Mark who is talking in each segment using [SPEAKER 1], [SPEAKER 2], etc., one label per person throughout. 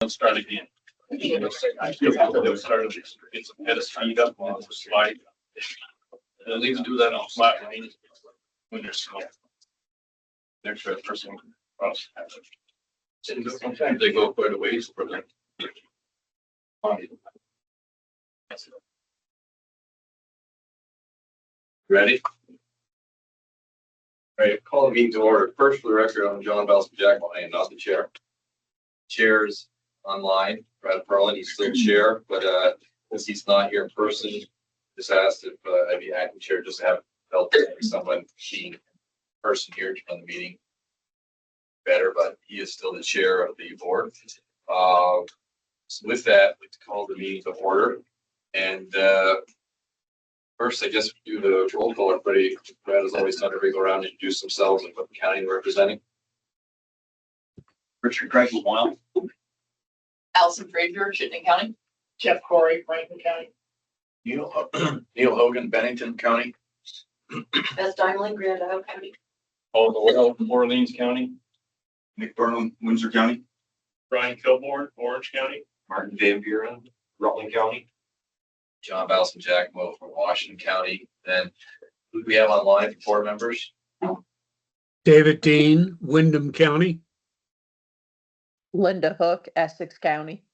[SPEAKER 1] Let's start again. I feel like they'll start to get some head of speed up on the slide. And at least do that on flat lane when there's snow. There's a person cross. Sometimes they go quite a ways for them. Ready?
[SPEAKER 2] All right, call the meeting to order. First, for the record, I'm John Jack, my name, not the chair. Chair's online. Brad Perlin, he's still chair, but since he's not here in person, just asked if I'd be acting chair, just to have help someone being in person here to run the meeting better, but he is still the chair of the board. So with that, I'd like to call the meeting to order. And first, I guess do the roll call. Everybody, Brad has always done everybody go around and introduce themselves and what county they're representing.
[SPEAKER 1] Richard Craig Wild.
[SPEAKER 3] Allison Frazier, Chittenden County.
[SPEAKER 4] Jeff Corey, Franklin County.
[SPEAKER 2] Neil Hogan, Bennington County.
[SPEAKER 3] Beth Dimeling, Grand Isle County.
[SPEAKER 1] Paul Doyle, Orleans County.
[SPEAKER 5] Nick Burnham, Windsor County.
[SPEAKER 1] Brian Kilborn, Orange County.
[SPEAKER 5] Martin Van Buren, Rutland County.
[SPEAKER 2] John Jackmo from Washington County. Then who do we have online for board members?
[SPEAKER 6] David Dean, Wyndham County.
[SPEAKER 7] Linda Hook, Essex County.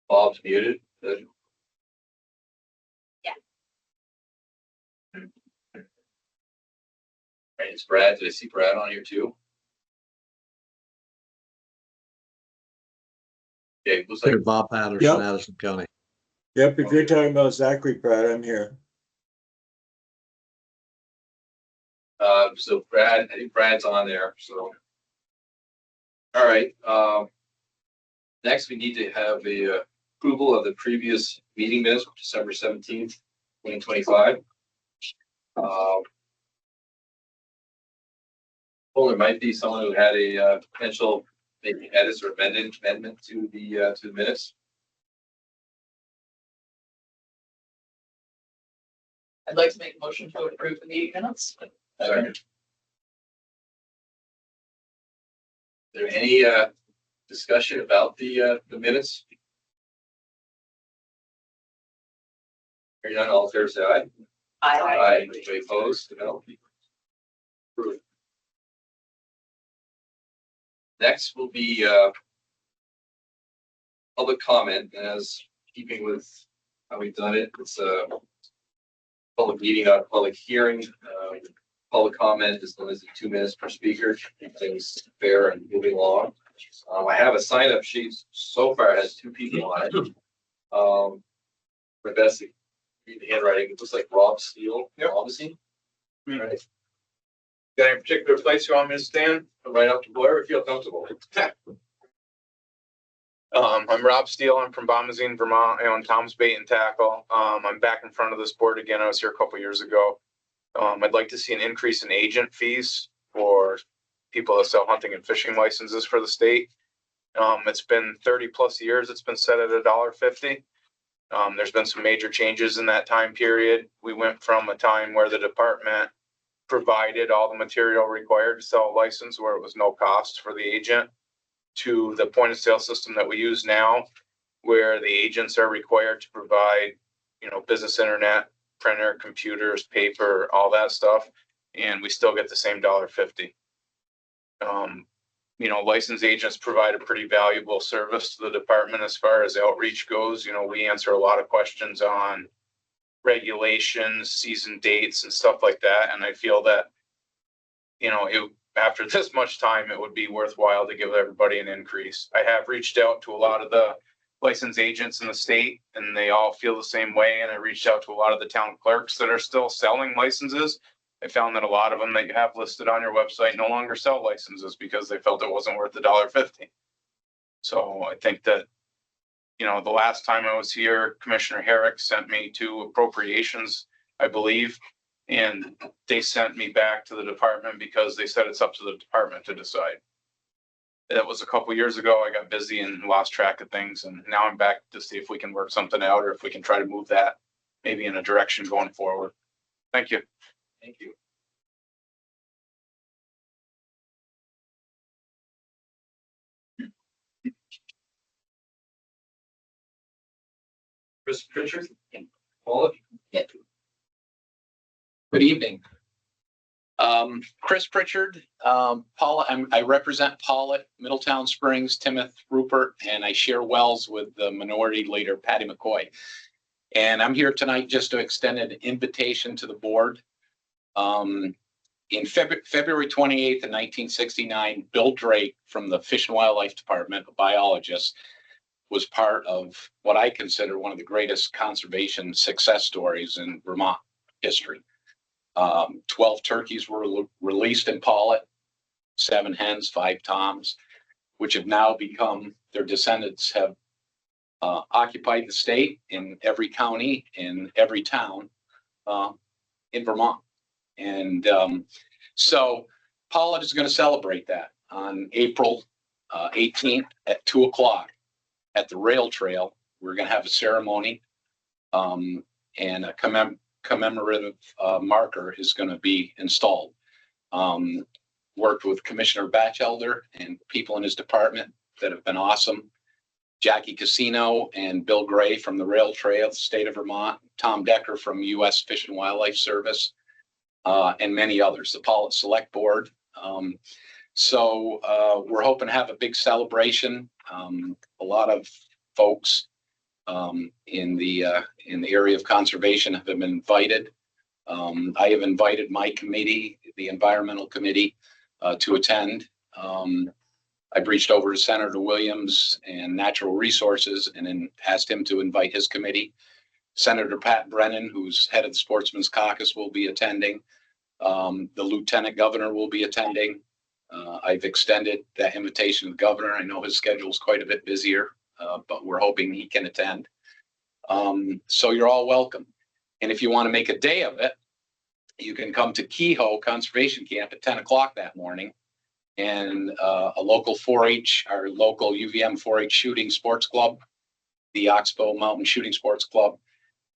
[SPEAKER 2] Bob's muted. Good.
[SPEAKER 3] Yeah.
[SPEAKER 2] Right, it's Brad. Did I see Brad on here too? Okay, looks like
[SPEAKER 8] Bob Patterson,
[SPEAKER 4] Yep.
[SPEAKER 8] Addison County.
[SPEAKER 4] Yep, if you're talking about Zachary Pratt, I'm here.
[SPEAKER 2] so Brad, I think Brad's on there, so. All right, next we need to have the approval of the previous meeting minutes, December 17th, 2025. Well, there might be someone who had a potential maybe edits or amendment to the minutes.
[SPEAKER 3] I'd like to make a motion to approve the meeting minutes.
[SPEAKER 2] Sorry. Is there any discussion about the minutes? Hearing none, all fair say aye. Aye. Anybody opposed? No. Approved. Next will be public comment, as keeping with how we've done it. It's a public meeting, not a public hearing. Public comment is limited to 2 minutes per speaker. Keep things fair and moving along. I have a sign-up sheet. So far, it has 2 people on it. My best to read the handwriting. It looks like Rob Steele.
[SPEAKER 5] Yep.
[SPEAKER 2] Obviously. All right.
[SPEAKER 5] Got any particular place you want me to stand?
[SPEAKER 2] Right up to wherever you feel comfortable.
[SPEAKER 5] I'm Rob Steele. I'm from Bombazine, Vermont. I own Tom's Bait and Tackle. I'm back in front of this board again. I was here a couple years ago. I'd like to see an increase in agent fees for people that sell hunting and fishing licenses for the state. It's been 30 plus years. It's been set at $1.50. There's been some major changes in that time period. We went from a time where the department provided all the material required to sell a license, where it was no cost for the agent, to the point of sale system that we use now, where the agents are required to provide, business internet, printer, computers, paper, all that stuff, and we still get the same $1.50. Licensed agents provide a pretty valuable service to the department as far as outreach goes. We answer a lot of questions on regulations, season dates, and stuff like that. And I feel that, after this much time, it would be worthwhile to give everybody an increase. I have reached out to a lot of the licensed agents in the state, and they all feel the same way. And I reached out to a lot of the town clerks that are still selling licenses. I found that a lot of them that you have listed on your website no longer sell licenses because they felt it wasn't worth the $1.50. So I think that, the last time I was here, Commissioner Herrick sent me to appropriations, I believe, and they sent me back to the department because they said it's up to the department to decide. That was a couple years ago. I got busy and lost track of things, and now I'm back to see if we can work something out or if we can try to move that maybe in a direction going forward. Thank you.
[SPEAKER 2] Thank you. Chris Pritchard? Paula?
[SPEAKER 7] Good evening. Chris Pritchard, Paula, I represent Paula, Middletown Springs, Timoth Rupert, and I share wells with the minority leader, Patty McCoy. And I'm here tonight just to extend an invitation to the board. In February 28th of 1969, Bill Drake from the Fish and Wildlife Department, a biologist, was part of what I consider one of the greatest conservation success stories in Vermont history. 12 turkeys were released in Paulet, 7 hens, 5 toms, which have now become, their descendants have occupied the state in every county, in every town in Vermont. And so Paulet is going to celebrate that on April 18th at 2 o'clock at the rail trail. We're going to have a ceremony and a commemorative marker is going to be installed. Worked with Commissioner Batchelder and people in his department that have been awesome. Jackie Casino and Bill Gray from the Rail Trail, the state of Vermont, Tom Decker from U.S. Fish and Wildlife Service, and many others, the Paulet Select Board. So we're hoping to have a big celebration. A lot of folks in the area of conservation have been invited. I have invited my committee, the environmental committee, to attend. I've reached over to Senator Williams and Natural Resources and then asked him to invite his committee. Senator Pat Brennan, who's head of the Sportsman's Caucus, will be attending. The Lieutenant Governor will be attending. I've extended that invitation to the governor. I know his schedule is quite a bit busier, but we're hoping he can attend. So you're all welcome. And if you want to make a day of it, you can come to Kehoe Conservation Camp at 10 o'clock that morning. And a local 4-H, our local UVM 4-H shooting sports club, the Oxbow Mountain Shooting Sports Club,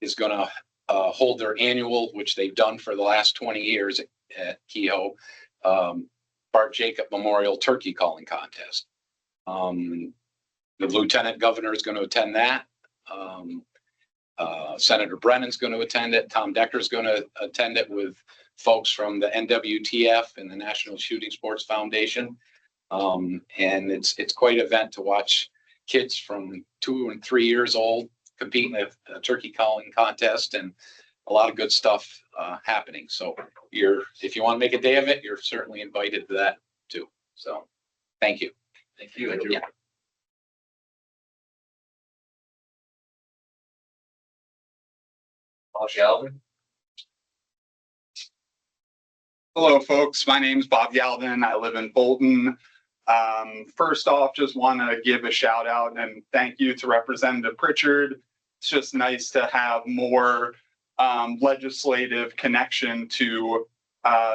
[SPEAKER 7] is going to hold their annual, which they've done for the last 20 years at Kehoe, Bart Jacob Memorial Turkey Calling Contest. The Lieutenant Governor is going to attend that. Senator Brennan's going to attend it. Tom Decker is going to attend it with folks from the NWTF and the National Shooting Sports Foundation. And it's quite an event to watch kids from 2 and 3 years old compete in a turkey calling contest, and a lot of good stuff happening. So if you want to make a day of it, you're certainly invited to that too. So thank you.
[SPEAKER 2] Thank you.
[SPEAKER 7] Yeah.
[SPEAKER 2] Bob Galvin?
[SPEAKER 8] Hello, folks. My name's Bob Galvin. I live in Bolton. First off, just want to give a shout out and thank you to Representative Pritchard. It's just nice to have more legislative connection to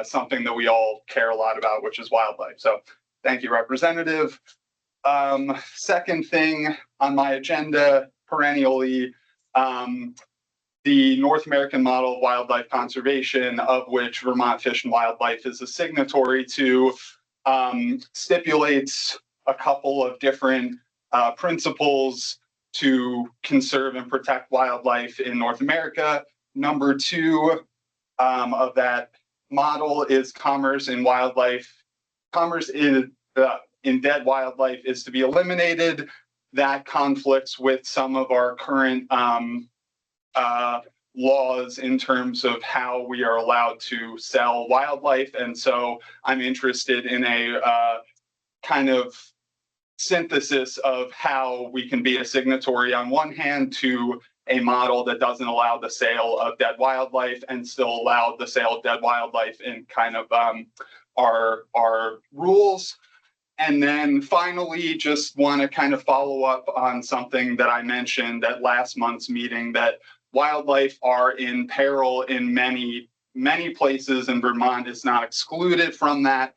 [SPEAKER 8] something that we all care a lot about, which is wildlife. So thank you, Representative. Second thing on my agenda perennially, the North American Model of Wildlife Conservation, of which Vermont Fish and Wildlife is a signatory to, stipulates a couple of different principles to conserve and protect wildlife in North America. Number 2 of that model is commerce in wildlife. Commerce in dead wildlife is to be eliminated. That conflicts with some of our current laws in terms of how we are allowed to sell wildlife. And so I'm interested in a kind of synthesis of how we can be a signatory on one hand to a model that doesn't allow the sale of dead wildlife and still allow the sale of dead wildlife in kind of our rules. And then finally, just want to kind of follow up on something that I mentioned at last month's meeting, that wildlife are in peril in many places, and Vermont is not excluded from that.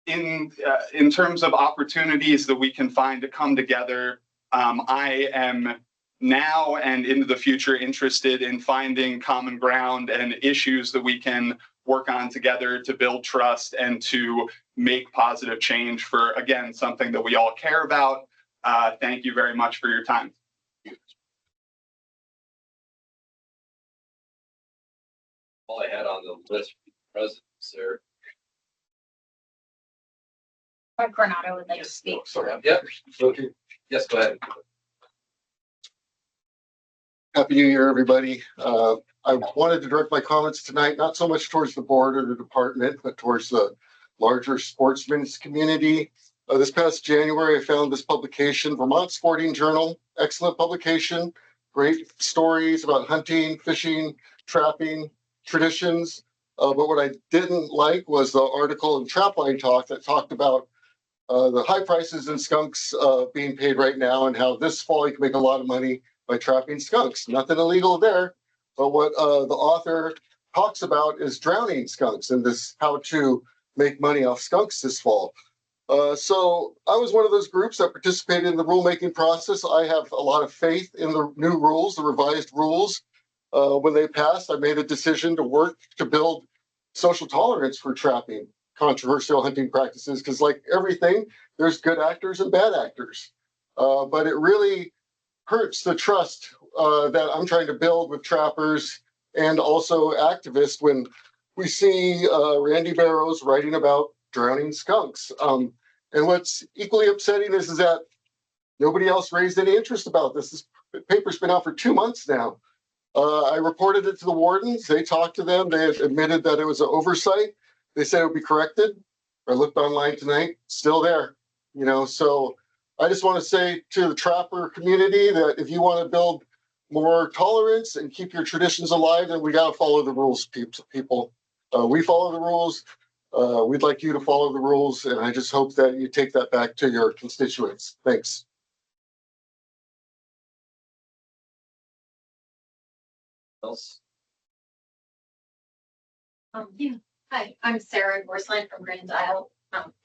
[SPEAKER 8] In terms of opportunities that we can find to come together, I am now and into the future interested in finding common ground and issues that we can work on together to build trust and to make positive change for, again, something that we all care about. Thank you very much for your time.
[SPEAKER 2] All I had on the list for president, sir.
[SPEAKER 9] Mark Coronado would like to speak.
[SPEAKER 2] Yep. Okay. Yes, go ahead.
[SPEAKER 10] Happy New Year, everybody. I wanted to direct my comments tonight, not so much towards the board or the department, but towards the larger sportsman's community. This past January, I found this publication, Vermont Sporting Journal, excellent publication, great stories about hunting, fishing, trapping, traditions. But what I didn't like was the article in Trapline Talk that talked about the high prices in skunks being paid right now and how this fall you can make a lot of money by trapping skunks. Nothing illegal there. But what the author talks about is drowning skunks and this how to make money off skunks this fall. So I was one of those groups that participated in the rulemaking process. I have a lot of faith in the new rules, the revised rules. When they passed, I made a decision to work to build social tolerance for trapping controversial hunting practices, because like everything, there's good actors and bad actors. But it really hurts the trust that I'm trying to build with trappers and also activists when we see Randy Barrows writing about drowning skunks. And what's equally upsetting is that nobody else raised any interest about this. This paper's been out for 2 months now. I reported it to the wardens. They talked to them. They admitted that it was an oversight. They said it would be corrected. I looked online tonight, still there. You know, so I just want to say to the trapper community that if you want to build more tolerance and keep your traditions alive, then we got to follow the rules, people. We follow the rules. We'd like you to follow the rules, and I just hope that you take that back to your constituents. Thanks.
[SPEAKER 2] Else?
[SPEAKER 9] Yeah. Hi, I'm Sarah Gorsline from Grand Isle.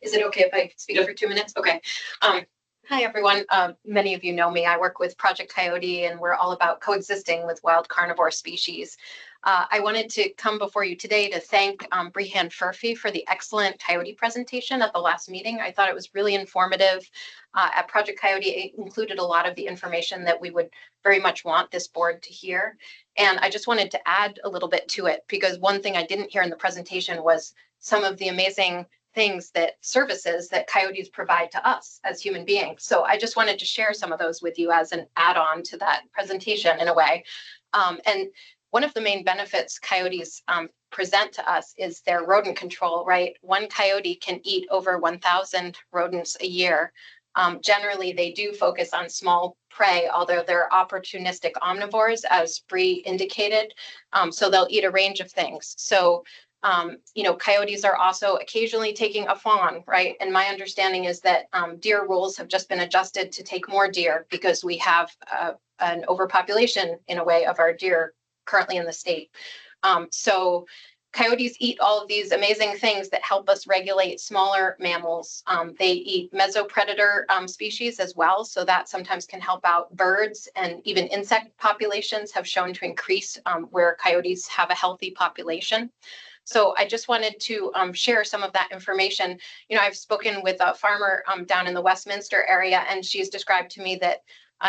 [SPEAKER 9] Is it okay if I speak for 2 minutes? Okay. Hi, everyone. Many of you know me. I work with Project Coyote, and we're all about coexisting with wild carnivore species. I wanted to come before you today to thank Brehan Furphy for the excellent coyote presentation at the last meeting. I thought it was really informative. At Project Coyote, it included a lot of the information that we would very much want this board to hear. And I just wanted to add a little bit to it, because one thing I didn't hear in the presentation was some of the amazing things that services that coyotes provide to us as human beings. So I just wanted to share some of those with you as an add-on to that presentation in a way. And one of the main benefits coyotes present to us is their rodent control, right? One coyote can eat over 1,000 rodents a year. Generally, they do focus on small prey, although they're opportunistic omnivores, as Bree indicated. So they'll eat a range of things. So you know, coyotes are also occasionally taking a fawn, right? And my understanding is that deer rules have just been adjusted to take more deer because we have an overpopulation in a way of our deer currently in the state. So coyotes eat all of these amazing things that help us regulate smaller mammals. They eat mesopredator species as well, so that sometimes can help out birds, and even insect populations have shown to increase where coyotes have a healthy population. So I just wanted to share some of that information. You know, I've spoken with a farmer down in the Westminster area, and she's described to me that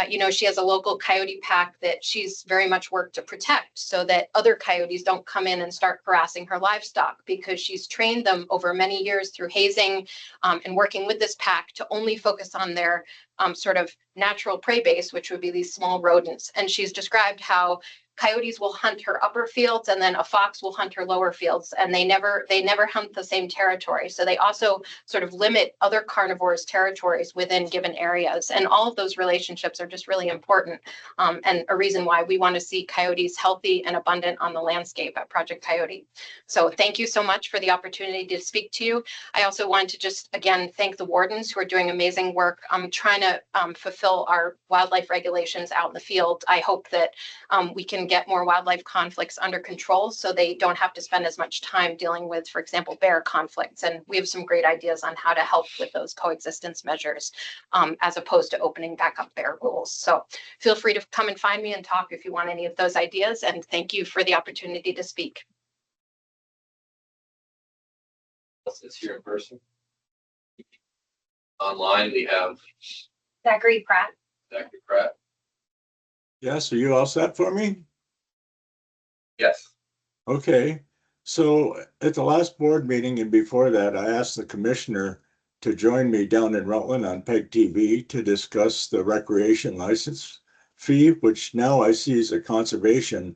[SPEAKER 9] you know, she has a local coyote pack that she's very much worked to protect so that other coyotes don't come in and start harassing her livestock, because she's trained them over many years through hazing and working with this pack to only focus on their sort of natural prey base, which would be these small rodents. And she's described how coyotes will hunt her upper fields and then a fox will hunt her lower fields, and they never hunt the same territory. So they also sort of limit other carnivores' territories within given areas. And all of those relationships are just really important, and a reason why we want to see coyotes healthy and abundant on the landscape at Project Coyote. So thank you so much for the opportunity to speak to you. I also want to just, again, thank the wardens who are doing amazing work trying to fulfill our wildlife regulations out in the field. I hope that we can get more wildlife conflicts under control so they don't have to spend as much time dealing with, for example, bear conflicts. And we have some great ideas on how to help with those coexistence measures as opposed to opening back up bear rules. So feel free to come and find me and talk if you want any of those ideas. And thank you for the opportunity to speak.
[SPEAKER 2] It's here in person. Online, we have
[SPEAKER 9] Zachary Pratt.
[SPEAKER 2] Dr. Pratt.
[SPEAKER 4] Yes, are you all set for me?
[SPEAKER 2] Yes.
[SPEAKER 4] Okay, so at the last board meeting and before that, I asked the commissioner to join me down in Rutland on PEG TV to discuss the recreation license fee, which now I see is a conservation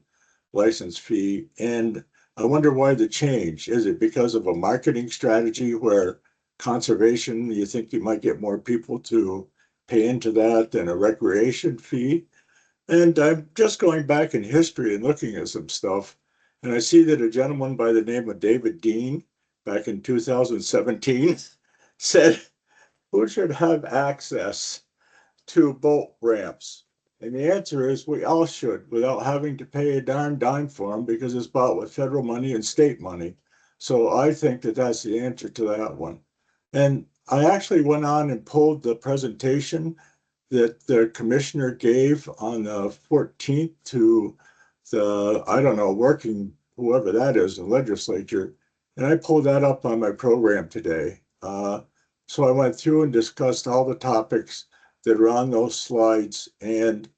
[SPEAKER 4] license fee. And I wonder why the change. Is it because of a marketing strategy where conservation, you think you might get more people to pay into that than a recreation fee? And I'm just going back in history and looking at some stuff. And I see that a gentleman by the name of David Dean, back in 2017, said, who should have access to boat ramps? And the answer is we all should, without having to pay a darn dime for them because it's bought with federal money and state money. So I think that that's the answer to that one. And I actually went on and pulled the presentation that the commissioner gave on the 14th to the, I don't know, working, whoever that is, the legislature. And I pulled that up on my program today. So I went through and discussed all the topics that are on those slides. And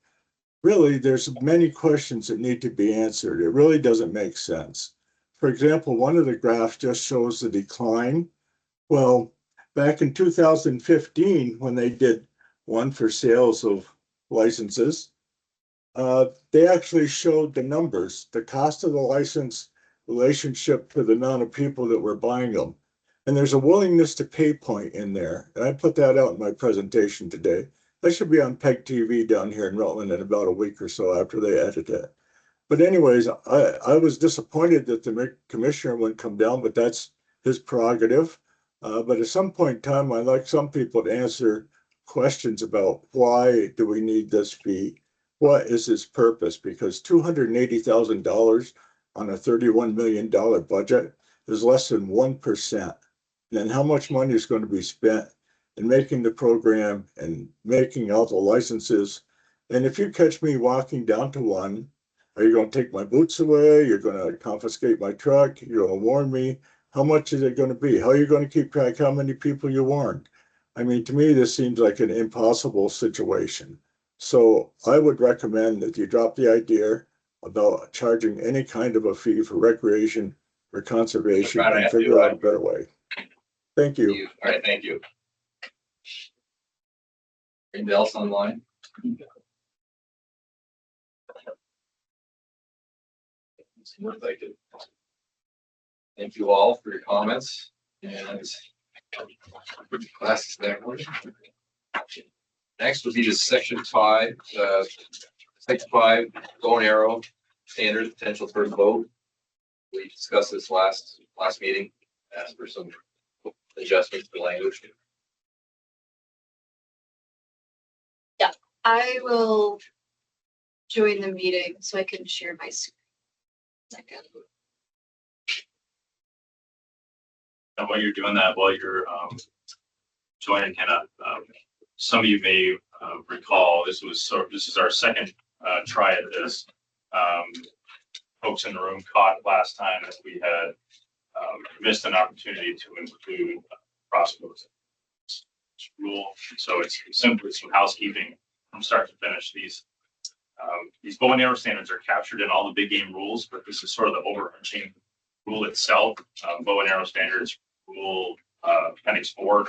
[SPEAKER 4] really, there's many questions that need to be answered. It really doesn't make sense. For example, one of the graphs just shows the decline. Well, back in 2015, when they did one for sales of licenses, they actually showed the numbers, the cost of the license relationship to the amount of people that were buying them. And there's a willingness to pay point in there. And I put that out in my presentation today. That should be on PEG TV down here in Rutland in about a week or so after they edit it. But anyways, I was disappointed that the commissioner wouldn't come down, but that's his prerogative. But at some point in time, I'd like some people to answer questions about why do we need this fee? What is its purpose? Because $280,000 on a $31 million budget is less than 1%. Then how much money is going to be spent in making the program and making all the licenses? And if you catch me walking down to one, are you going to take my boots away? You're going to confiscate my truck? You're going to warn me? How much is it going to be? How are you going to keep track how many people you warned? I mean, to me, this seems like an impossible situation. So I would recommend that you drop the idea about charging any kind of a fee for recreation or conservation and figure out a better way. Thank you.
[SPEAKER 2] All right, thank you. Anybody else online? Thank you all for your comments and classes backward. Next would be the section 5, bow and arrow standards, potential for vote. We discussed this last meeting, asked for some adjustments to language.
[SPEAKER 11] I will join the meeting so I can share my screen. Second.
[SPEAKER 1] And while you're doing that, while you're joining, Hannah, some of you may recall this is our second try at this. Folks in the room caught last time that we had missed an opportunity to include crossbows rule. So it's simply some housekeeping from start to finish. These bow and arrow standards are captured in all the big game rules, but this is sort of the overarching rule itself. Bow and arrow standards rule appendix 4,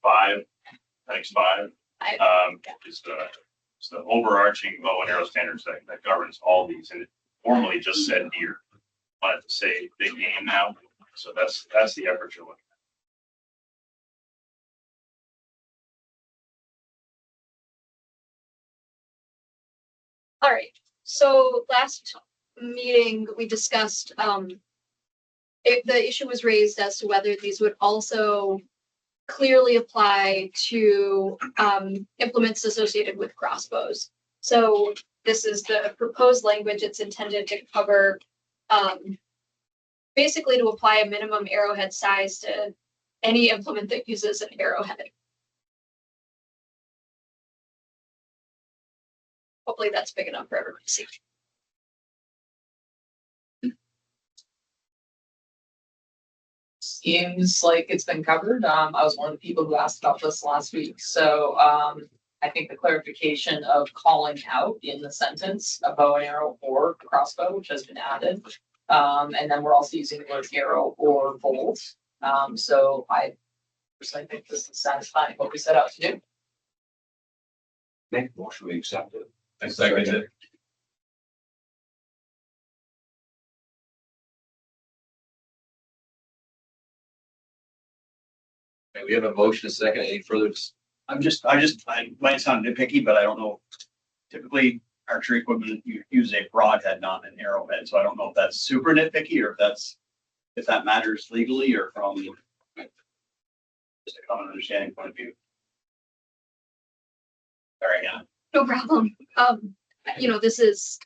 [SPEAKER 1] 5, appendix 5 is the overarching bow and arrow standards that governs all these, and it formally just said deer. I wanted to say big game now, so that's the effort you're looking at.
[SPEAKER 11] All right, so last meeting, we discussed, if the issue was raised as to whether these would also clearly apply to implements associated with crossbows. So this is the proposed language. It's intended to cover, basically to apply a minimum arrowhead size to any implement that uses an arrowhead. Hopefully that's big enough for everyone to see.
[SPEAKER 3] Seems like it's been covered. I was one of the people who asked about this last week, so, I think the clarification of calling out in the sentence a bow and arrow or crossbow, which has been added. And then we're also using the word arrow or bolt. So I personally think this is satisfying what we set out to do.
[SPEAKER 1] Make a motion, we accept it.
[SPEAKER 2] I second it. Okay, we have a motion, a second. Any further?
[SPEAKER 12] I might sound nitpicky, but I don't know. Typically, archery equipment, you use a broadhead, not an arrowhead. So I don't know if that's super nitpicky or if that matters legally or from just a common understanding point of view. Sorry, Hannah.
[SPEAKER 11] No problem. You know, this is.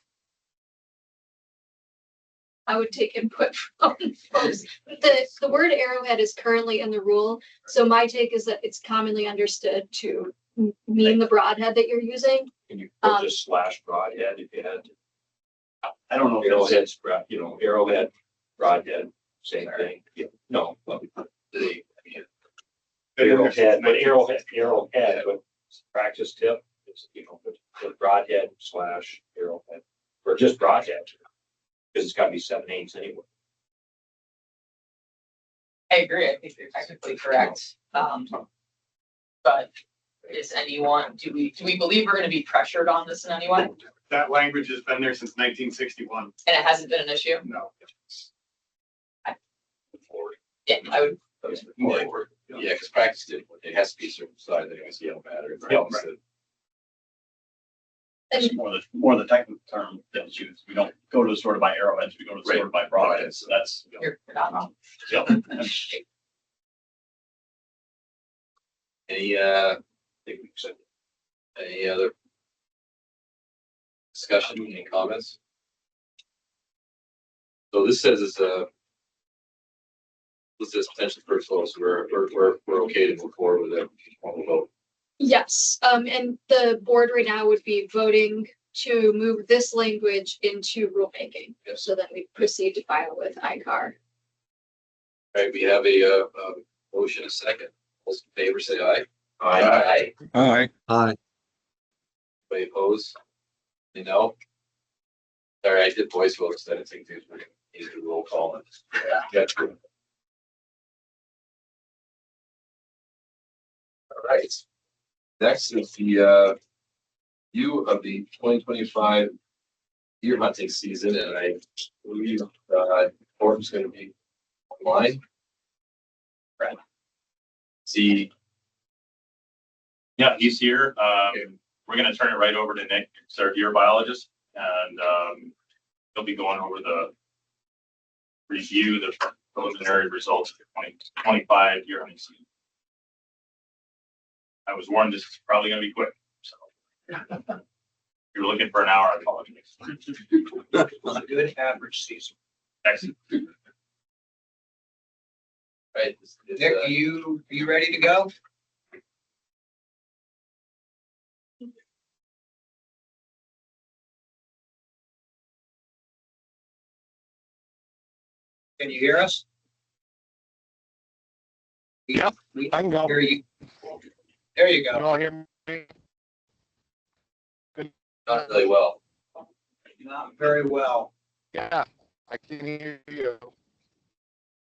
[SPEAKER 11] I would take input from folks. The word arrowhead is currently in the rule. So my take is that it's commonly understood to mean the broadhead that you're using.
[SPEAKER 1] Can you put just slash broadhead if you had?
[SPEAKER 12] I don't know.
[SPEAKER 1] Arrowhead, arrowhead, broadhead, same thing. Yeah, no, well, the arrowhead, but practice tip is, put broadhead slash arrowhead, or just broadhead. Because it's gotta be 7/8 anyway.
[SPEAKER 3] I agree. I think you're technically correct. But is anyone, do we believe we're gonna be pressured on this in any way? And
[SPEAKER 12] That language has been there since 1961.
[SPEAKER 3] it hasn't been an issue?
[SPEAKER 12] No.
[SPEAKER 3] Yeah, I would.
[SPEAKER 2] Yeah, because practice did, it has to be a certain size anyways, it don't matter.
[SPEAKER 12] It's more the technical term that's used. We don't go to the store to buy arrowheads, we go to the store to buy broadheads. So that's.
[SPEAKER 3] You're not wrong.
[SPEAKER 12] Yeah.
[SPEAKER 2] Any, any other discussion, any comments? So this says it's this is potentially first floor, so we're okay to move forward with it. On the vote.
[SPEAKER 11] Yes, and the board right now would be voting to move this language into rulemaking.
[SPEAKER 2] Yes.
[SPEAKER 11] So that we proceed to file with ICAR.
[SPEAKER 2] All right, we have a motion, a second. All those in favor, say aye.
[SPEAKER 1] Aye.
[SPEAKER 6] Aye.
[SPEAKER 2] Anybody opposed? You know? All right, I did voice votes, so I didn't think these were easy to roll call. Yeah. All right. Next is the view of the 2025 deer hunting season, and I believe Gordon's going to be online. Right. See.
[SPEAKER 12] Yeah, he's here. We're gonna turn it right over to Nick, he's our deer biologist, and he'll be going over the review, the preliminary results of the 2025 deer hunting season. I was warned this is probably gonna be quick, so. If you're looking for an hour, I apologize.
[SPEAKER 1] A good average season.
[SPEAKER 12] Excellent.
[SPEAKER 2] Right.
[SPEAKER 1] Nick, are you ready to go? Can you hear us?
[SPEAKER 6] Yep,
[SPEAKER 1] We
[SPEAKER 6] I can go.
[SPEAKER 1] hear you. There you
[SPEAKER 6] You
[SPEAKER 1] go.
[SPEAKER 6] all hear me?
[SPEAKER 2] Not really well.
[SPEAKER 1] Not very well.
[SPEAKER 6] Yeah, I can hear you.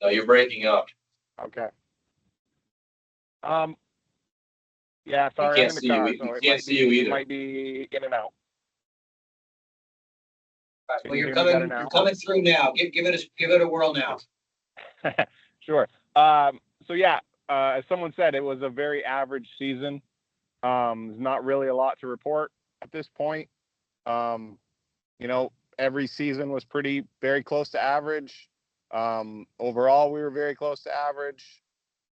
[SPEAKER 2] No, you're breaking up.
[SPEAKER 6] Okay. Yeah, sorry,
[SPEAKER 2] can't
[SPEAKER 6] I'm in
[SPEAKER 2] see
[SPEAKER 6] the
[SPEAKER 2] you
[SPEAKER 6] car,
[SPEAKER 2] e-
[SPEAKER 6] so
[SPEAKER 2] we
[SPEAKER 6] it
[SPEAKER 2] can't
[SPEAKER 6] might
[SPEAKER 2] see you
[SPEAKER 6] be,
[SPEAKER 2] either.
[SPEAKER 6] might be in and out. Can
[SPEAKER 1] Well,
[SPEAKER 6] you
[SPEAKER 1] you're
[SPEAKER 6] hear me better
[SPEAKER 1] coming,
[SPEAKER 6] now?
[SPEAKER 1] you're coming through now. Give it a whirl now.
[SPEAKER 6] Sure. So yeah, as someone said, it was a very average season. There's not really a lot to report at this point. You know, every season was very close to average. Overall, we were very close to average.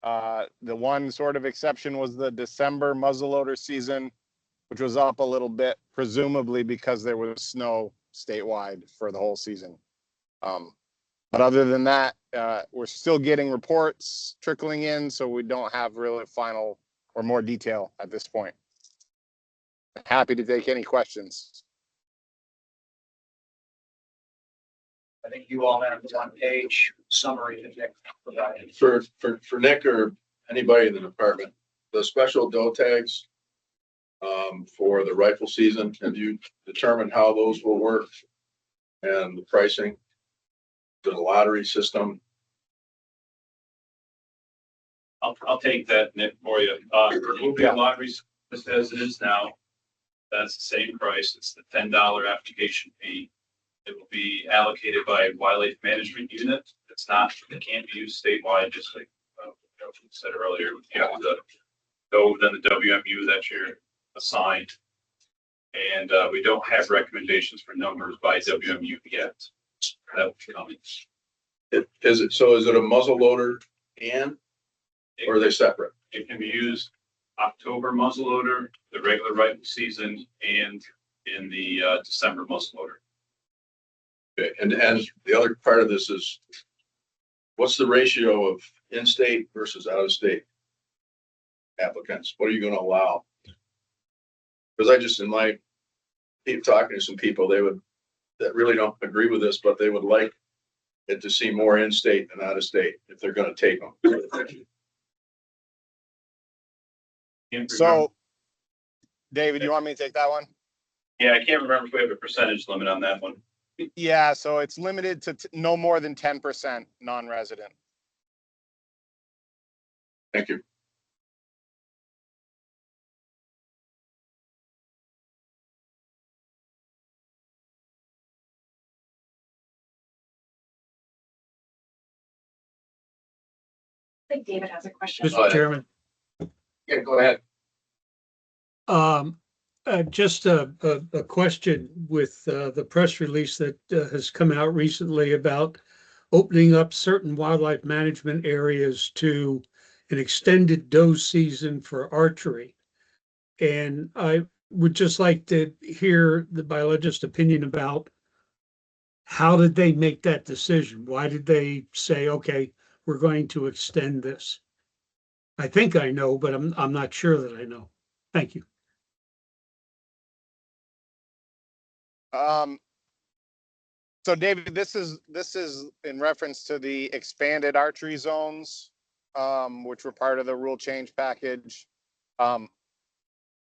[SPEAKER 6] The one sort of exception was the December muzzleloader season. which was up a little bit, presumably because there was snow statewide for the whole season. But other than that, we're still getting reports trickling in, so we don't have really final or more detail at this point. Happy to take any questions.
[SPEAKER 12] I think you all have the one-page summary that Nick provided.
[SPEAKER 13] For Nick or anybody in the department, the special doe tags for the rifle season, have you determined how those will work and the pricing? The lottery system?
[SPEAKER 1] I'll take that, Nick, for you. There will be a lottery just as it is now. That's the same price. It's the $10 application fee. It will be allocated by wildlife management unit. It can't be used statewide, just like you said earlier. You have to go within the WMU that you're assigned. And we don't have recommendations for numbers by WMU yet. That will be coming.
[SPEAKER 13] Is it a muzzle loader or are they separate?
[SPEAKER 1] It can be used October muzzleloader, the regular rifle season, and in the December muzzleloader.
[SPEAKER 13] Okay. And the other part of this is, what's the ratio of in-state versus out-of-state applicants? What are you going to allow? Because I just, in my talking to some people, that really don't agree with this, but they would like it to see more in-state than out-of-state if they're going to take them.
[SPEAKER 6] So, David, you want me to take that one?
[SPEAKER 1] Yeah, I can't remember if we have a percentage limit on that one.
[SPEAKER 6] Yeah, so it's limited to no more than 10% non-resident.
[SPEAKER 13] Thank you.
[SPEAKER 14] I think David has a question.
[SPEAKER 2] Mr.
[SPEAKER 12] Chairman.
[SPEAKER 2] Yeah, go ahead.
[SPEAKER 15] Just a question with the press release that has come out recently about opening up certain wildlife management areas to an extended doe season for archery. And I would just like to hear the biologist's opinion about how did they make that decision? Why did they say, okay, we're going to extend this? I think I know, but I'm not sure that I know. Thank you.
[SPEAKER 6] So David, this is in reference to the expanded archery zones, which were part of the rule change package.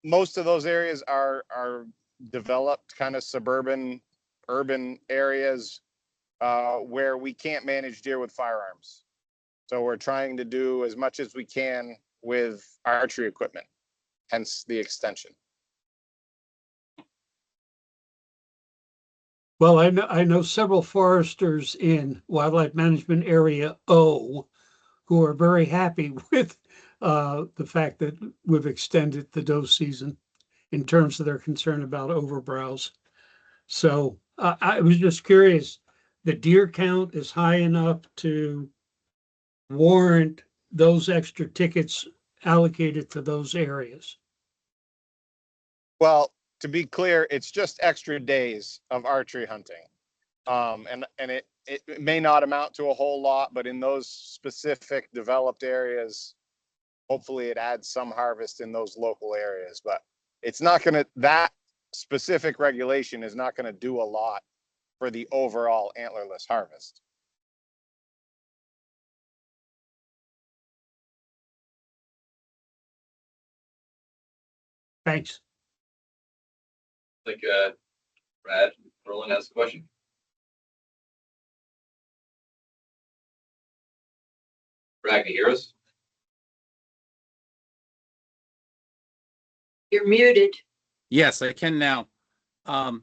[SPEAKER 6] Most of those areas are developed kind of suburban, urban areas where we can't manage deer with firearms. So we're trying to do as much as we can with archery equipment, hence the extension.
[SPEAKER 15] Well, I know several foresters in Wildlife Management Area O who are very happy with the fact that we've extended the doe season in terms of their concern about overbrowse. So I was just curious, the deer count is high enough to warrant those extra tickets allocated to those areas?
[SPEAKER 6] Well, to be clear, it's just extra days of archery hunting. And it may not amount to a whole lot, but in those specific developed areas, hopefully it adds some harvest in those local areas, but it's not gonna, that specific regulation is not gonna do a lot for the overall antlerless harvest.
[SPEAKER 15] Thanks.
[SPEAKER 2] I think Brad Berlin has a question. Brad, can you hear us?
[SPEAKER 14] You're muted.
[SPEAKER 16] Yes, I can now. I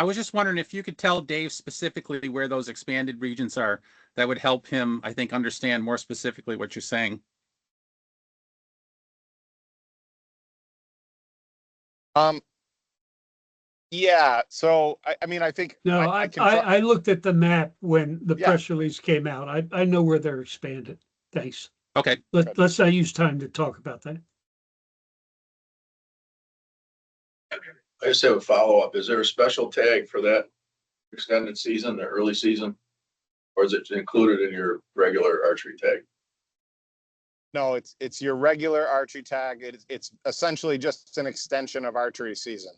[SPEAKER 16] was just wondering if you could tell Dave specifically where those expanded regions are. That would help him, I think, understand more specifically what you're saying.
[SPEAKER 6] Yeah, so I mean, I think
[SPEAKER 15] No,
[SPEAKER 6] I can try.
[SPEAKER 15] I looked at the map when the
[SPEAKER 6] Yeah.
[SPEAKER 15] press release came out. I know where they're expanded. Thanks.
[SPEAKER 16] Okay.
[SPEAKER 15] Let's not use time to talk about that.
[SPEAKER 13] I just have a follow-up. Is there a special tag for that extended season, the early season? Or is it included in your regular archery tag?
[SPEAKER 6] No, it's your regular archery tag. It's essentially just an extension of archery season.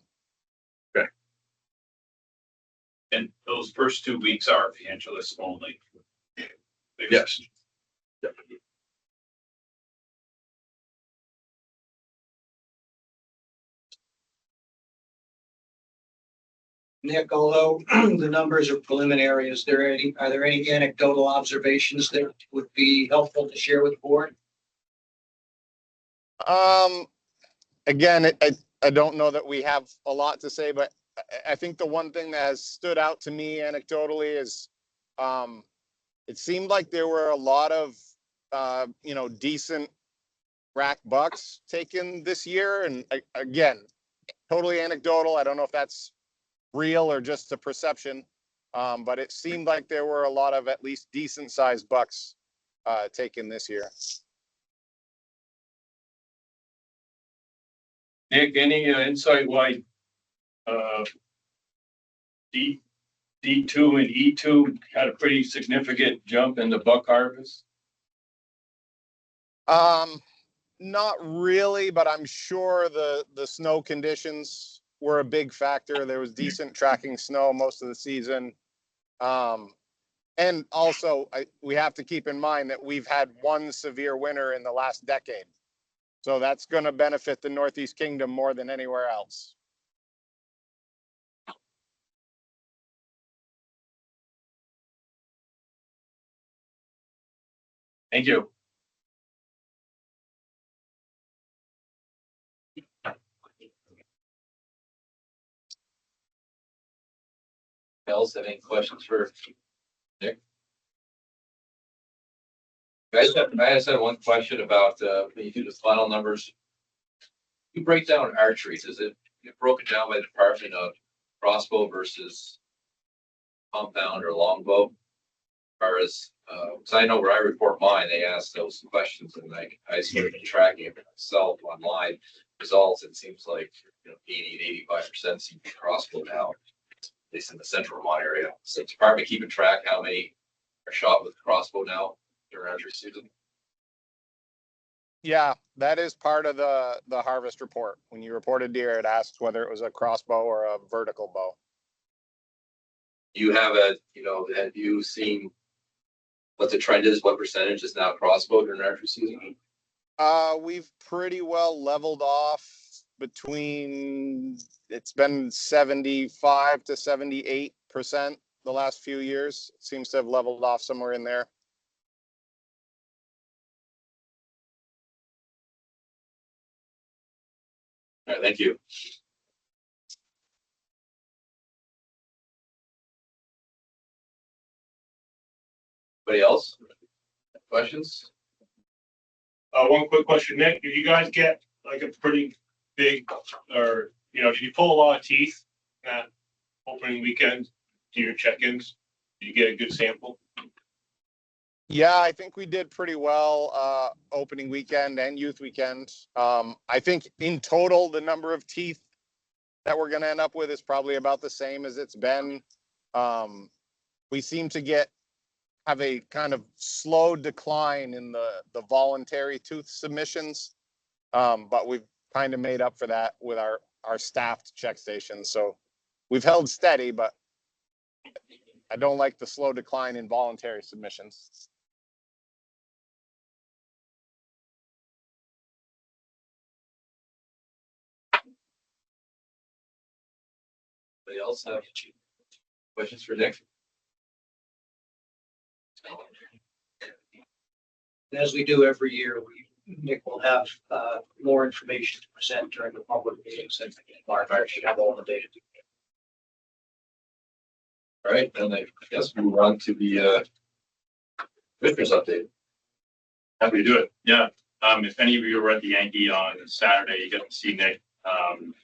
[SPEAKER 1] And those first 2 weeks are Angeles only.
[SPEAKER 13] Yes.
[SPEAKER 12] Nick, although the numbers are preliminary, are there any anecdotal observations that would be helpful to share with the board?
[SPEAKER 6] Again, I don't know that we have a lot to say, but I think the one thing that has stood out to me anecdotally is, it seemed like there were a lot of, decent rack bucks taken this year. And again, totally anecdotal. I don't know if that's real or just a perception. But it seemed like there were a lot of at least decent sized bucks taken this year.
[SPEAKER 1] Nick, any insight why D2 and E2 had a pretty significant jump in the buck harvest?
[SPEAKER 6] Not really, but I'm sure the snow conditions were a big factor. There was decent tracking snow most of the season. And also we have to keep in mind that we've had one severe winter in the last decade. So that's going to benefit the Northeast Kingdom more than anywhere else.
[SPEAKER 1] Thank you.
[SPEAKER 2] Else have any questions for Nick? I just had one question about when you do the final numbers. You break down archeries. Is it broken down by the department of crossbow versus compound or longbow? Or as because I know where I report mine, they ask those questions, and I started tracking it myself online. Results, it seems like 80 to 85% seem to be crossbow now, at least in the central Vermont area. So the department keeping track how many are shot with crossbow now during archery season?
[SPEAKER 6] Yeah, that is part of the harvest report. When you report a deer, it asks whether it was a crossbow or a vertical bow.
[SPEAKER 2] You have have you seen what the trend is? What percentage is now crossbow during archery season?
[SPEAKER 6] We've pretty well leveled off between, it's been 75 to 78% the last few years. It seems to have leveled off somewhere in there.
[SPEAKER 2] All right, thank you. Anybody else? Questions?
[SPEAKER 1] One quick question, Nick. Did you guys get like a pretty big, or did you pull a lot of teeth that opening weekend to your check-ins? Did you get a good sample?
[SPEAKER 6] Yeah, I think we did pretty well opening weekend and youth weekend. I think in total, the number of teeth that we're going to end up with is probably about the same as it's been. We seem to have a kind of slow decline in the voluntary tooth submissions, but we've kind of made up for that with our staffed check stations. So we've held steady, but I don't like the slow decline in voluntary submissions.
[SPEAKER 2] Anybody else have questions for Nick?
[SPEAKER 12] As we do every year, Nick will have more information to present during the public meetings, and Mark should have all the data.
[SPEAKER 2] All right, then I guess we'll move on to the commissioners update.
[SPEAKER 1] Happy to do it. Yeah. If any of you were at the Yankee on Saturday, you get to see Nick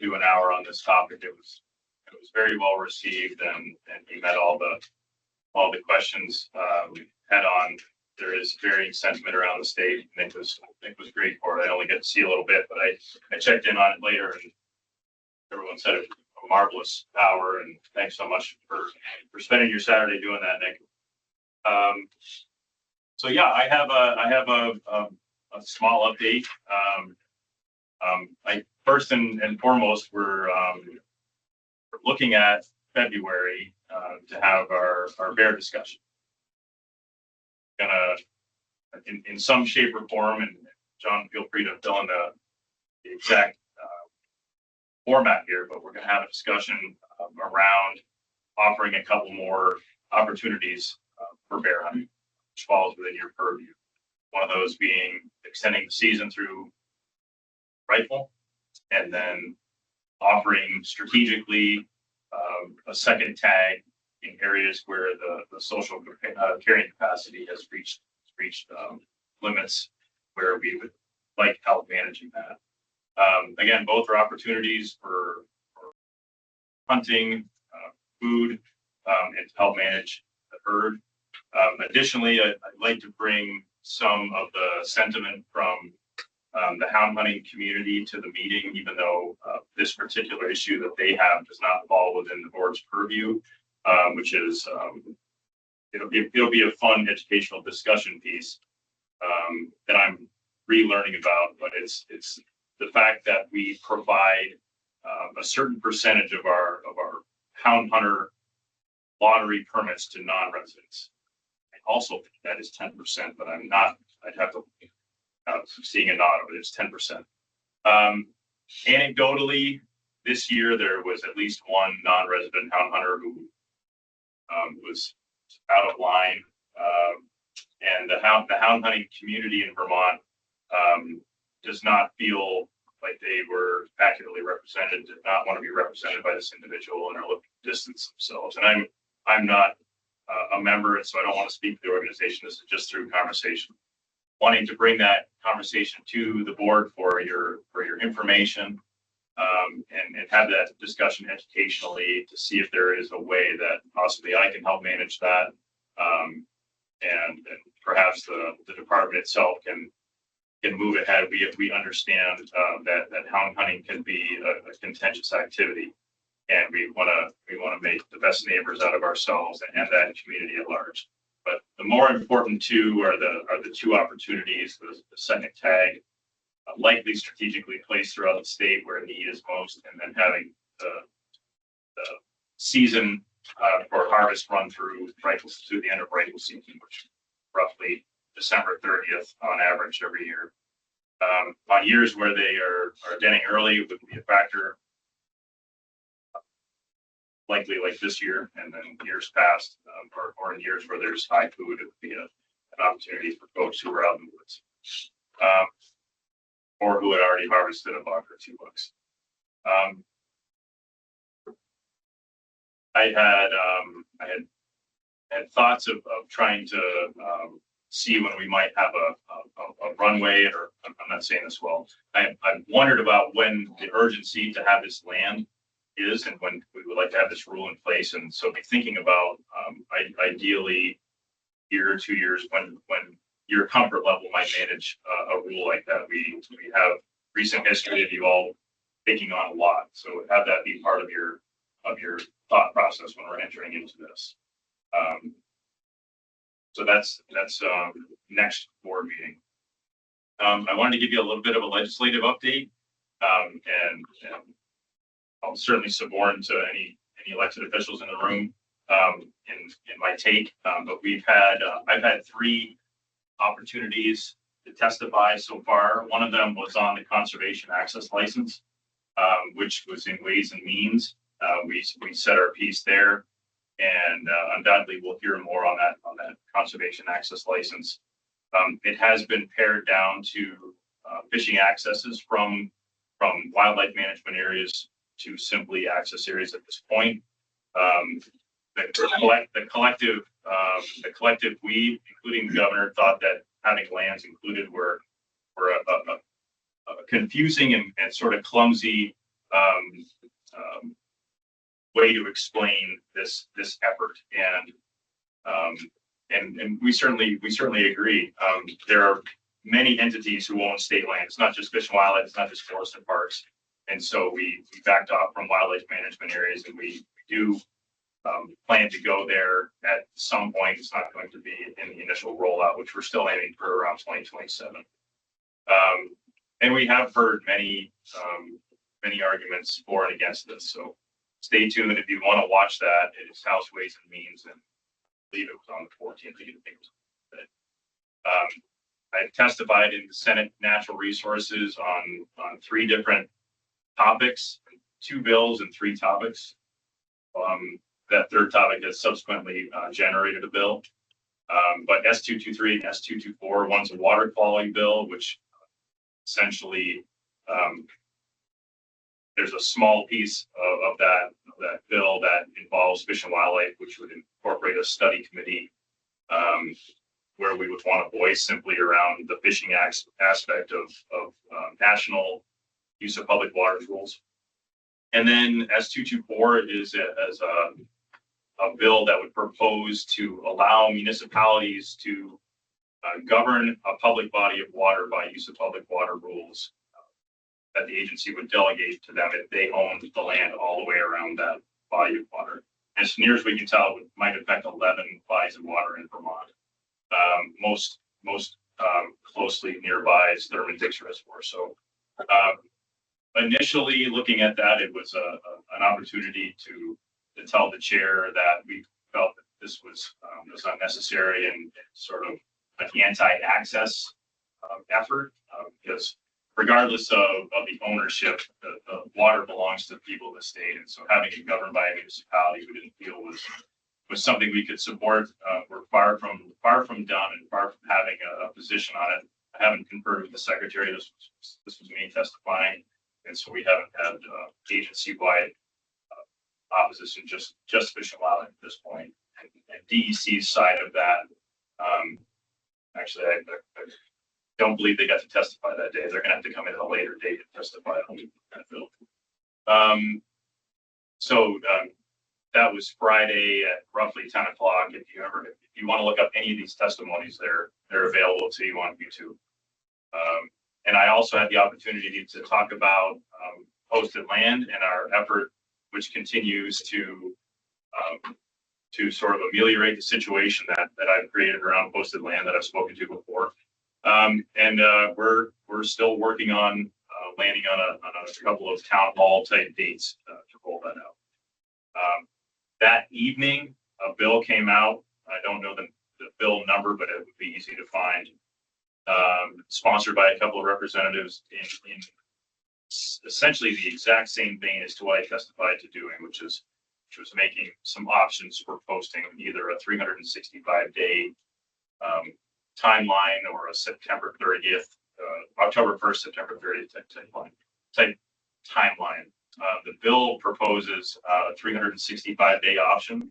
[SPEAKER 1] do an hour on this topic. It was very well received, and he met all the questions head on. There is varying sentiment around the state. Nick was great for it. I only get to see a little bit, but I checked in on it later, and everyone said it was marvelous hour, and thanks so much for spending your Saturday doing that, Nick. So yeah, I have a small update. I first and foremost, we're looking at February to have our bear discussion. Gonna in some shape or form, and John, feel free to fill in the exact format here, but we're going to have a discussion around offering a couple more opportunities for bear hunting, which falls within your purview. One of those being extending the season through rifle, and then offering strategically a second tag in areas where the social carrying capacity has reached limits, where we would like help managing that. Again, both are opportunities for hunting, food, and to help manage the herd. Additionally, I'd like to bring some of the sentiment from the hound hunting community to the meeting, even though this particular issue that they have does not fall within the board's purview, which is it'll be a fun educational discussion piece that I'm relearning about, but it's the fact that we provide a certain percentage of our hound hunter lottery permits to non-residents. I also think that is 10%, but I'm not. I'd have to seeing a nod, but it's 10%. Anecdotally, this year there was at least one non-resident hound hunter who was out of line, and the hound hunting community in Vermont does not feel like they were accurately represented, did not want to be represented by this individual, and are looking to distance themselves. And I'm not a member, and so I don't want to speak for the organization. This is just through conversation. Wanting to bring that conversation to the board for your information, and have that discussion educationally to see if there is a way that possibly I can help manage that, and perhaps the department itself can move ahead. We understand that hound hunting can be a contentious activity, and we want to make the best neighbors out of ourselves and that community at large. But the more important two are the two opportunities: the second tag, likely strategically placed throughout the state where need is most, and then having the season for harvest run through rifles to the end of rifle season, which roughly December 30th on average every year. On years where they are denning early would be a factor, likely like this year, and then years past, or in years where there's high food, it would be an opportunity for folks who are out in the woods, or who had already harvested a buck or 2 bucks. I had thoughts of trying to see when we might have a runway, or I'm not saying this well. I've wondered about when the urgency to have this land is, and when we would like to have this rule in place. And so be thinking about ideally year or 2 years when your comfort level might manage a rule like that. We have recent history of you all taking on a lot, so have that be part of your thought process when we're entering into this. So that's next board meeting. I wanted to give you a little bit of a legislative update, and I'll certainly suborn to any elected officials in the room in my take. But I've had 3 opportunities to testify so far. One of them was on the conservation access license, which was in Ways and Means. We said our piece there, and undoubtedly we'll hear more on that conservation access license. It has been pared down to fishing accesses from wildlife management areas to simply access areas at this point. The collective we, including the governor, thought that having lands included were a confusing and sort of clumsy way to explain this effort, and we certainly agree. There are many entities who own state land. It's not just Fish and Wildlife. It's not just Forest and Parks. And so we backed off from wildlife management areas, and we do plan to go there at some point. It's not going to be in the initial rollout, which we're still aiming for around 2027. And we have heard many arguments for and against this. So stay tuned if you want to watch that. It is House Ways and Means, and I believe it was on the 14th. I think it was. I testified in the Senate Natural Resources on 3 different topics, 2 bills and 3 topics. That third topic has subsequently generated a bill. But S223 and S224, one's a water quality bill, which essentially there's a small piece of that bill that involves Fish and Wildlife, which would incorporate a study committee where we would want to voice simply around the fishing aspect of national use of public water rules. And then S224 is a bill that would propose to allow municipalities to govern a public body of water by use of public water rules that the agency would delegate to them if they owned the land all the way around that body of water. As near as we can tell, it might affect 11 bodies of water in Vermont. Most closely nearby is Thurman-Dix Reservoir. So initially looking at that, it was an opportunity to tell the chair that we felt that this was unnecessary and sort of an anti-access effort, because regardless of the ownership, the water belongs to the people of the state, and so having it governed by a municipality we didn't feel was something we could support. We're far from done and far from having a position on it. I haven't conferred with the secretary. This was me testifying, and so we haven't had agency-wide opposition, just Fish and Wildlife at this point. And DEC's side of that, actually, I don't believe they got to testify that day. They're going to have to come in at a later date and testify on that bill. That was Friday at roughly 10 o'clock. If you want to look up any of these testimonies, they're available to you on YouTube. And I also had the opportunity to talk about posted land and our effort, which continues to sort of ameliorate the situation that I've created around posted land that I've spoken to before. We're still working on landing on a couple of town hall type dates to roll that out. That evening, a bill came out. I don't know the bill number, but it would be easy to find. Sponsored by a couple of representatives in essentially the exact same vein as to what I testified to doing, which was making some options for posting either a 365-day timeline or a September 30th, October 1st, September 30th type timeline. The bill proposes a 365-day option,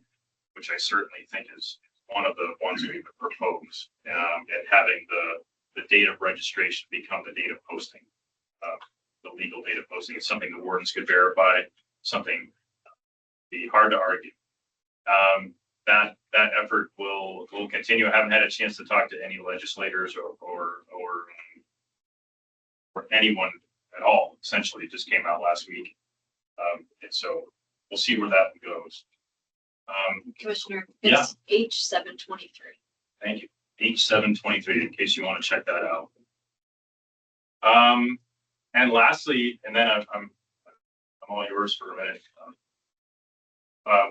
[SPEAKER 1] which I certainly think is one of the ones we would propose, and having the date of registration become the date of posting. The legal date of posting is something the wardens could verify, something be hard to argue. That effort will continue. I haven't had a chance to talk to any legislators or anyone at all. Essentially, it just came out last week. And so we'll see where that goes.
[SPEAKER 11] Commissioner,
[SPEAKER 1] Yeah.
[SPEAKER 11] it's H723.
[SPEAKER 1] Thank you. H723, in case you want to check that out. And lastly, and then I'm all yours for a minute.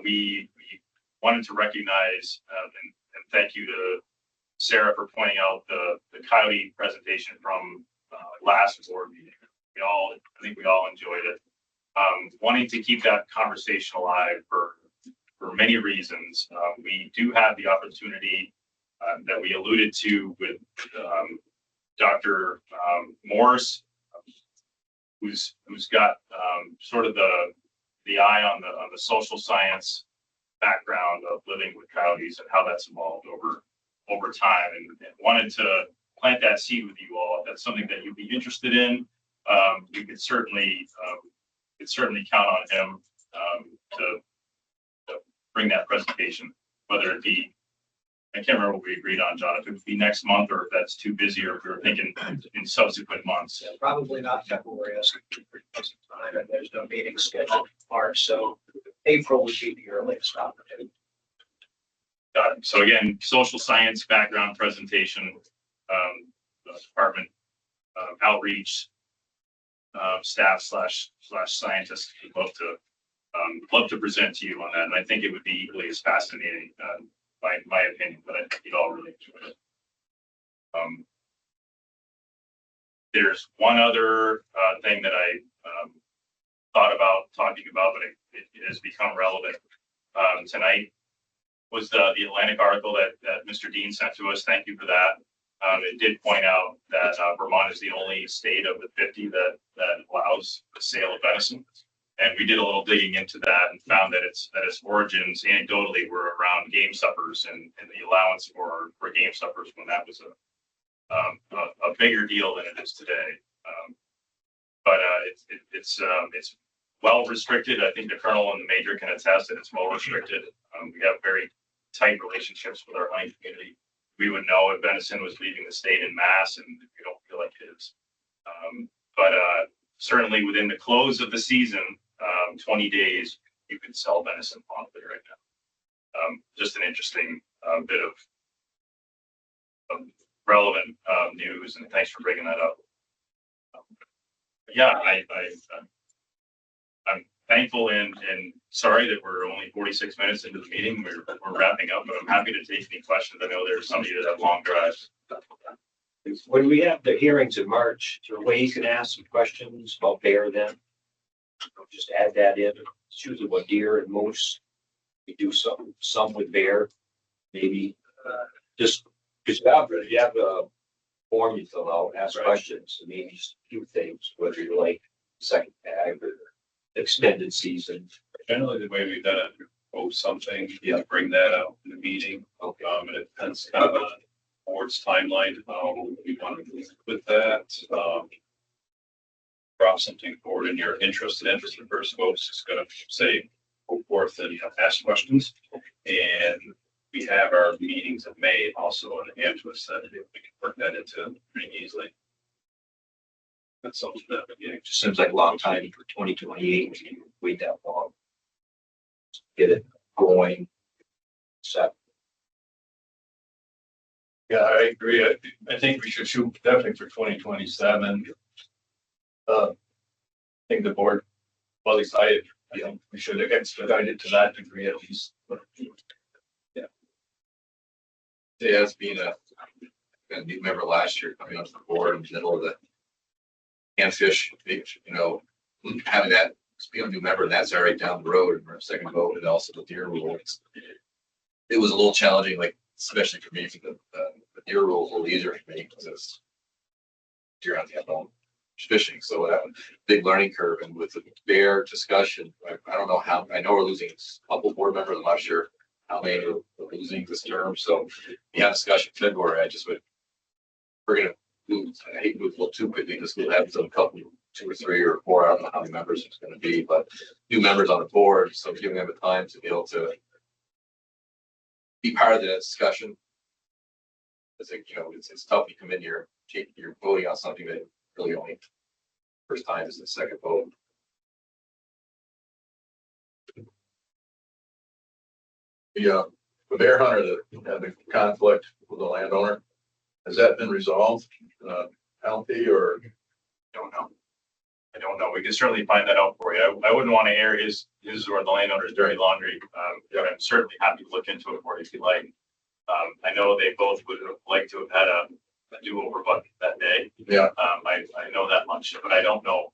[SPEAKER 1] We wanted to recognize and thank you to Sarah for pointing out the coyote presentation from last board meeting. I think we all enjoyed it. Wanting to keep that conversation alive for many reasons. We do have the opportunity that we alluded to with Dr. Morris, who's got sort of the eye on the social science background of living with coyotes and how that's evolved over time, and wanted to plant that seed with you all. If that's something that you'd be interested in, you could certainly count on him to bring that presentation, whether it be I can't remember what we agreed on, John, if it would be next month or if that's too busy or if we were thinking in subsequent months.
[SPEAKER 12] Probably not February, as there's no meeting scheduled in March, so April would be the earliest opportunity.
[SPEAKER 1] Got it. So again, social science background presentation, department outreach, staff slash scientists would love to present to you on that. And I think it would be equally as fascinating, my opinion, but I think you'd all really enjoy it. There's one other thing that I thought about talking about, but it has become relevant tonight. Was the Atlantic article that Mr. Dean sent to us. Thank you for that. It did point out that Vermont is the only state of the 50 that allows the sale of venison. And we did a little digging into that and found that its origins anecdotally were around game suppers and the allowance for game suppers when that was a bigger deal than it is today. But it's well restricted. I think the colonel and the major can attest that it's well restricted. We have very tight relationships with our hunting community. We would know if venison was leaving the state in mass, and we don't feel like it is. But certainly within the close of the season, 20 days, you can sell venison promptly right now. Just an interesting bit of relevant news, and thanks for bringing that up. Yeah, I'm thankful and sorry that we're only 46 minutes into the meeting. We're wrapping up, but I'm happy to take any questions. I know there's some of you that have long drives.
[SPEAKER 12] When we have the hearings in March, is there a way you can ask some questions about bear then? Just add that in. It's usually what deer and moose. We do some with bear, maybe just because you have a form you fill out, ask questions, and maybe just a few things, whether you like second tag or extended season.
[SPEAKER 1] Generally, the way we've done it, post something, bring that out in the meeting.
[SPEAKER 12] Okay.
[SPEAKER 1] And it depends kind of on board's timeline, how we want to move with that. Drop something forward in your interested person folks is going to say, go forth and ask questions. And we have our meetings in May also in Angeles that we can work that into pretty easily. That's something that
[SPEAKER 12] It just seems like a long time for 2028. You wait that long. Get it going. Set.
[SPEAKER 1] Yeah, I agree. I think we should shoot definitely for 2027. I think the board, well, at least I think we should expedite it to that degree at least. But,
[SPEAKER 2] yeah, it's been a new member last year coming onto the board in the middle of the Handfish, having that being a new member, and that's already down the road, and we're second vote, and also the deer rules. It was a little challenging, like especially for me, the deer rules a little easier for me because it's deer on the home fishing, so that was a big learning curve. And with the bear discussion, I don't know how. I know we're losing a couple board members. I'm not sure how many are losing this term. So we had discussion in February. We're gonna. I hate to move a little too quickly because we'll have some couple, 2 or 3 or 4. I don't know how many members it's going to be, but new members on the board. So giving them the time to be able to be part of the discussion. I think, it's tough. You come in here, you're voting on something that really only first time is the second vote.
[SPEAKER 13] The bear hunter that had the conflict with the landowner, has that been resolved? Penalty or?
[SPEAKER 1] I don't know. We can certainly find that out for you. I wouldn't want to air his or the landowner's dirty laundry. But I'm certainly happy to look into it for you if you like. I know they both would have liked to have had a do-over button that day.
[SPEAKER 13] Yeah.
[SPEAKER 1] I know that much, but I don't know.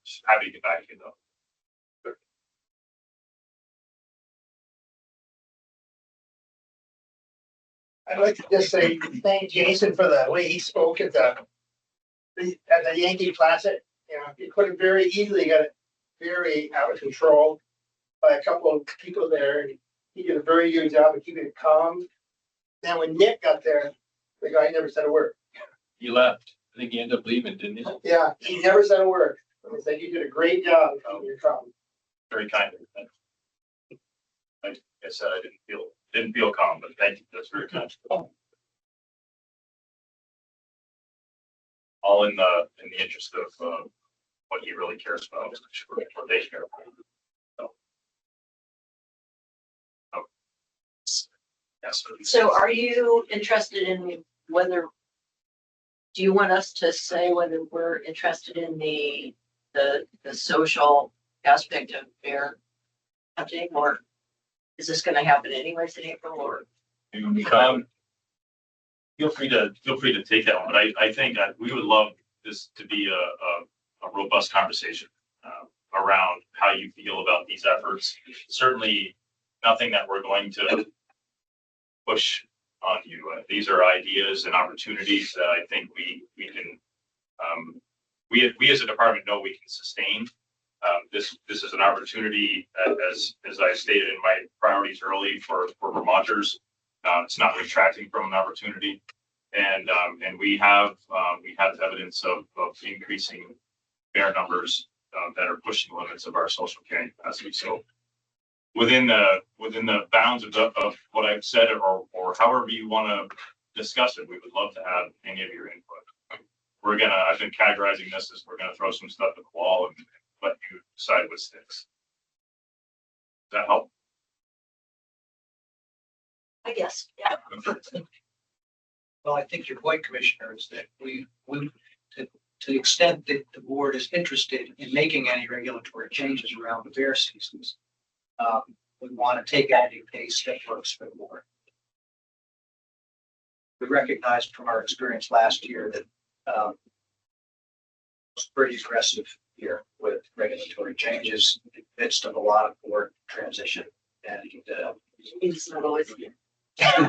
[SPEAKER 1] Just happy to get back to you though.
[SPEAKER 17] I'd like to just say thank Jason for the way he spoke at the Yankee Classic. He put it very easily, got it very out of control by a couple of people there. He did a very good job of keeping it calm. Then when Nick got there, the guy never said a word.
[SPEAKER 1] He left. I think he ended up leaving, didn't he?
[SPEAKER 17] Yeah, he never said a word. I said you did a great job of keeping it calm.
[SPEAKER 1] Very kind of him. Like I said, I didn't feel Didn't feel calm, but thank you. That's very kind. All in the interest of what he really cares about, what they care about. Yes.
[SPEAKER 18] So are you interested in whether, do you want us to say whether we're interested in the social aspect of bear hunting, or is this gonna happen anyways in April, or?
[SPEAKER 1] Feel free to take that one, but I think that we would love this to be a robust conversation around how you feel about these efforts. Certainly nothing that we're going to push on you. These are ideas and opportunities that I think we can, we as a department know we can sustain. This is an opportunity, as I stated in my priorities early for Vermonters. It's not retracting from an opportunity, and we have evidence of increasing bear numbers that are pushing the limits of our social carrying capacity. So within the bounds of what I've said, or however you want to discuss it, we would love to have any of your input. I've been categorizing this as we're gonna throw some stuff at the wall and let you decide what sticks. Does that help?
[SPEAKER 18] I guess, yeah.
[SPEAKER 17] Well, I think your point, Commissioner, is that to the extent that the board is interested in making any regulatory changes around the bear seasons, we want to take any pace that works for the board. We recognized from our experience last year that it was pretty aggressive here with regulatory changes in the midst of a lot of board transition. And
[SPEAKER 18] It's not always.
[SPEAKER 2] And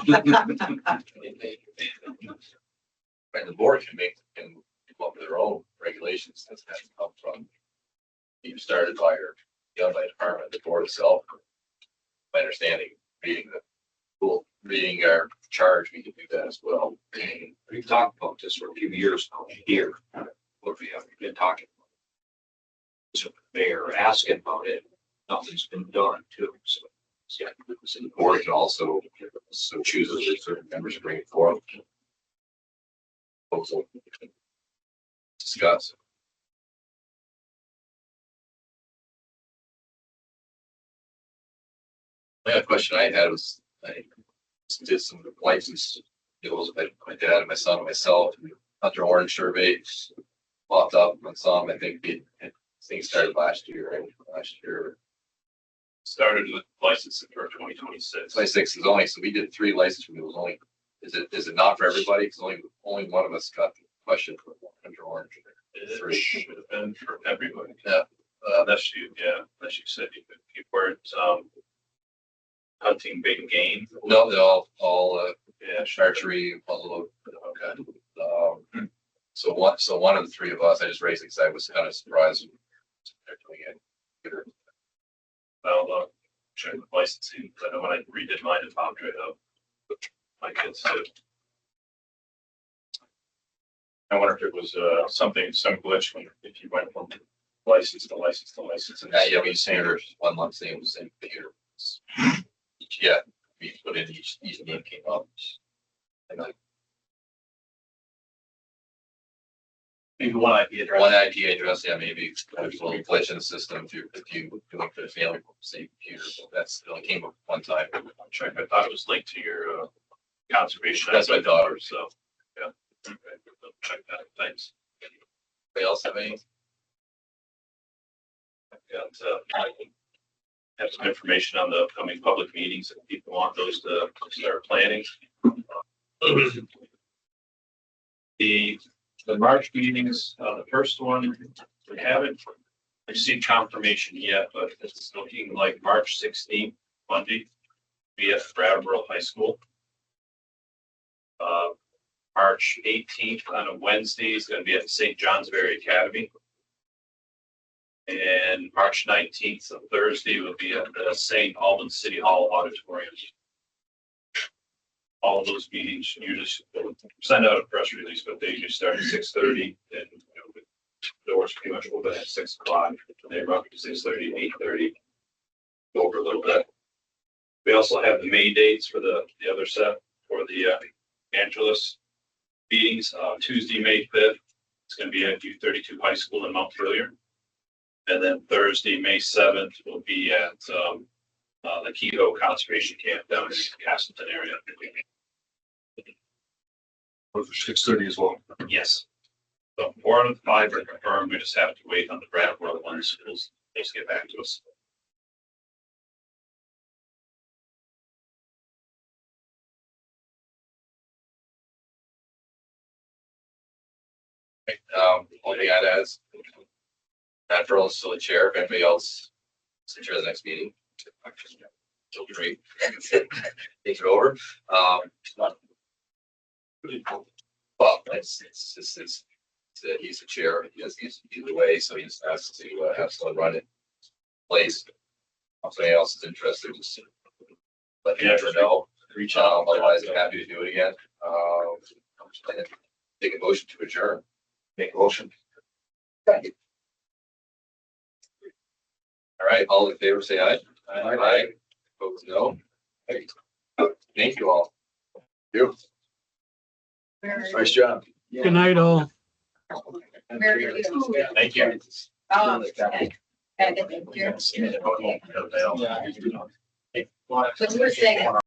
[SPEAKER 2] the board can come up with their own regulations. That's has to come from being started by your department, the board itself. My understanding, being our charge, we can do that as well.
[SPEAKER 19] We've talked about this for a few years now here. What we have been talking about. So they're asking about it. Nothing's been done too. So yeah,
[SPEAKER 2] the board can also chooses if certain members bring it forward. Also discuss. The other question I had was I did some license deals with my dad and my son and myself. Hunter Orange survey popped up on some. I think things started last year. Right? Last year
[SPEAKER 1] started with licensing for 2026.
[SPEAKER 2] 26 is only, so we did 3 licenses. It was only, is it not for everybody? Because only one of us got the question for Hunter Orange.
[SPEAKER 1] It should have been for everybody.
[SPEAKER 2] Yeah.
[SPEAKER 1] Unless you said you weren't hunting big game.
[SPEAKER 2] No, they're all archery, puzzle. Okay. So one of the 3 of us, I just raised it because I was kind of surprised they're doing it.
[SPEAKER 1] I'll check with licensing. I know when I redid mine at Tom Trade up, my kids too. I wonder if it was some glitch if you went from license to license to license. And
[SPEAKER 2] yeah, we saying there's one month same computer. Yeah, we put in each name came up. And
[SPEAKER 12] maybe one IP address.
[SPEAKER 2] One IP address, yeah, maybe there's a little glitch in the system if you doing for the family same computer. So that's it only came up one time.
[SPEAKER 1] I thought it was linked to your conservation.
[SPEAKER 2] That's my daughter.
[SPEAKER 1] So yeah, okay. Check that. Thanks.
[SPEAKER 2] Anybody else have any?
[SPEAKER 1] I've got I have some information on the upcoming public meetings if people want those to start planning. The March meetings, the first one, we haven't received confirmation yet, but it's looking like March 16th, Monday, be at Brattleboro High School. March 18th on a Wednesday is going to be at St. Johnsbury Academy. And March 19th, a Thursday, will be at the St. Albans City Hall Auditorium. All of those meetings usually send out a press release, but they usually start at 6:30, and the doors pretty much open at 6 o'clock. They're up to 6:30, 8:30, go over a little bit. We also have the May dates for the other set for the Angeles meetings. Tuesday, May 5th, it's going to be at U32 High School in Mount Verlier. And then Thursday, May 7th, will be at the Keto Conservation Camp down in the Castleton area.
[SPEAKER 13] For 6:30 as well.
[SPEAKER 1] Yes. So 4 out of 5 are confirmed. We just have to wait on the Brattleboro ones. They'll just get back to us.
[SPEAKER 2] Only thing I'd add is Matt Pearl's still the chair. If anybody else is the chair of the next meeting, feel free. Take it over. Well, he's the chair. He's either way, so he's asked to have someone run it. Place. If somebody else is interested, just let me know.
[SPEAKER 1] Reach out.
[SPEAKER 2] Otherwise, I'm happy to do it again. Take a motion to adjourn.
[SPEAKER 1] Make a motion.
[SPEAKER 2] All right, all in favor, say aye. Aye. Opposed, no. Thank you all.
[SPEAKER 13] Nice job.
[SPEAKER 15] Good night, all.
[SPEAKER 1] Thank you.
[SPEAKER 3] Oh, okay. Gotta get the-
[SPEAKER 1] Yeah.
[SPEAKER 3] So we're saying-